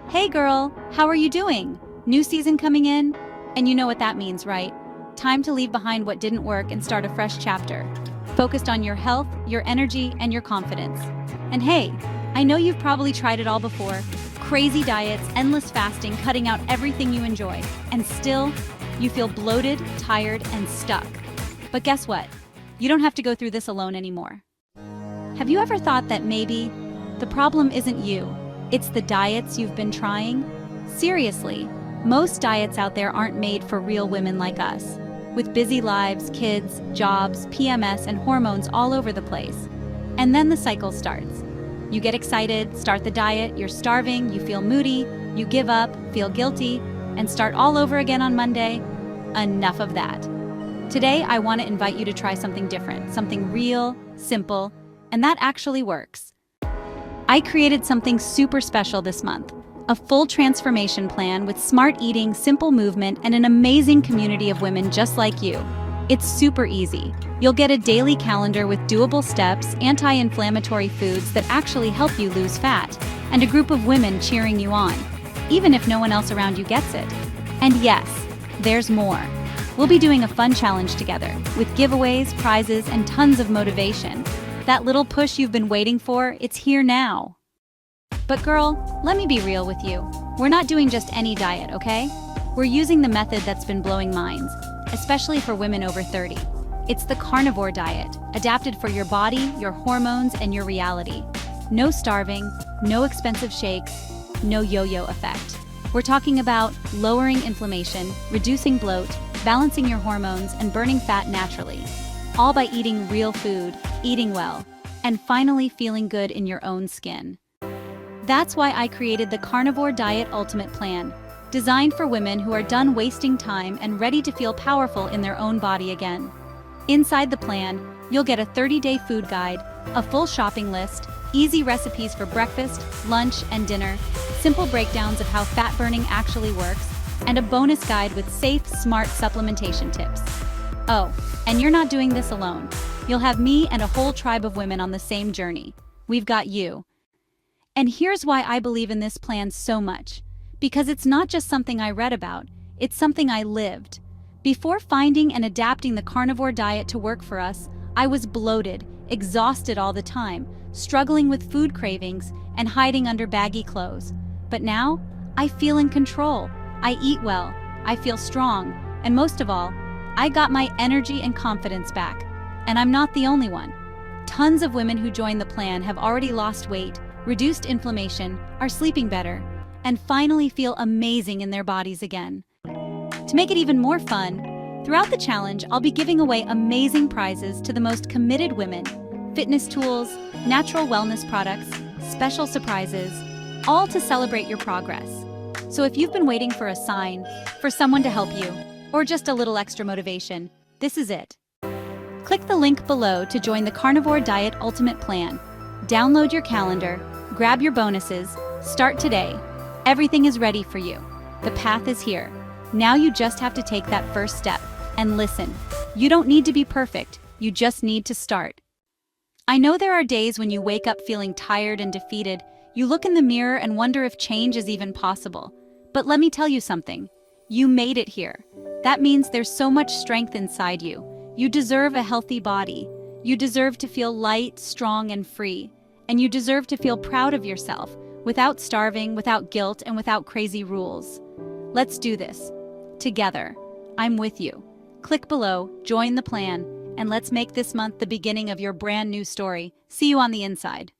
Hey girl, how are you doing? New season coming in? And you know what that means, right? Time to leave behind what didn't work and start a fresh chapter. Focused on your health, your energy, and your confidence. And hey, I know you've probably tried it all before. Crazy diets, endless fasting, cutting out everything you enjoy. And still, you feel bloated, tired, and stuck. But guess what? You don't have to go through this alone anymore. Have you ever thought that maybe the problem isn't you? It's the diets you've been trying? Seriously, most diets out there aren't made for real women like us, with busy lives, kids, jobs, PMS, and hormones all over the place. And then the cycle starts. You get excited, start the diet, you're starving, you feel moody, you give up, feel guilty, and start all over again on Monday. Enough of that. Today, I want to invite you to try something different, something real, simple, and that actually works. I created something super special this month, a full transformation plan with smart eating, simple movement, and an amazing community of women just like you. It's super easy. You'll get a daily calendar with doable steps, anti-inflammatory foods that actually help you lose fat, and a group of women cheering you on, even if no one else around you gets it. And yes, there's more. We'll be doing a fun challenge together, with giveaways, prizes, and tons of motivation. That little push you've been waiting for, it's here now. But girl, let me be real with you. We're not doing just any diet, okay? We're using the method that's been blowing minds, especially for women over 30. It's the carnivore diet, adapted for your body, your hormones, and your reality. No starving, no expensive shakes, no yo-yo effect. We're talking about lowering inflammation, reducing bloat, balancing your hormones, and burning fat naturally. All by eating real food, eating well, and finally feeling good in your own skin. That's why I created the Carnivore Diet Ultimate Plan, designed for women who are done wasting time and ready to feel powerful in their own body again. Inside the plan, you'll get a 30-day food guide, a full shopping list, easy recipes for breakfast, lunch, and dinner, simple breakdowns of how fat burning actually works, and a bonus guide with safe, smart supplementation tips. Oh, and you're not doing this alone. You'll have me and a whole tribe of women on the same journey. We've got you. And here's why I believe in this plan so much. Because it's not just something I read about, it's something I lived. Before finding and adapting the carnivore diet to work for us, I was bloated, exhausted all the time, struggling with food cravings, and hiding under baggy clothes. But now, I feel in control. I eat well, I feel strong, and most of all, I got my energy and confidence back. And I'm not the only one. Tons of women who join the plan have already lost weight, reduced inflammation, are sleeping better, and finally feel amazing in their bodies again. To make it even more fun, throughout the challenge, I'll be giving away amazing prizes to the most committed women, fitness tools, natural wellness products, special surprises, all to celebrate your progress. So if you've been waiting for a sign, for someone to help you, or just a little extra motivation, this is it. Click the link below to join the Carnivore Diet Ultimate Plan. Download your calendar, grab your bonuses, start today. Everything is ready for you. The path is here. Now you just have to take that first step. And listen, you don't need to be perfect, you just need to start. I know there are days when you wake up feeling tired and defeated. You look in the mirror and wonder if change is even possible. But let me tell you something. You made it here. That means there's so much strength inside you. You deserve a healthy body. You deserve to feel light, strong, and free. And you deserve to feel proud of yourself, without starving, without guilt, and without crazy rules. Let's do this. Together. I'm with you. Click below, join the plan, and let's make this month the beginning of your brand new story. See you on the inside.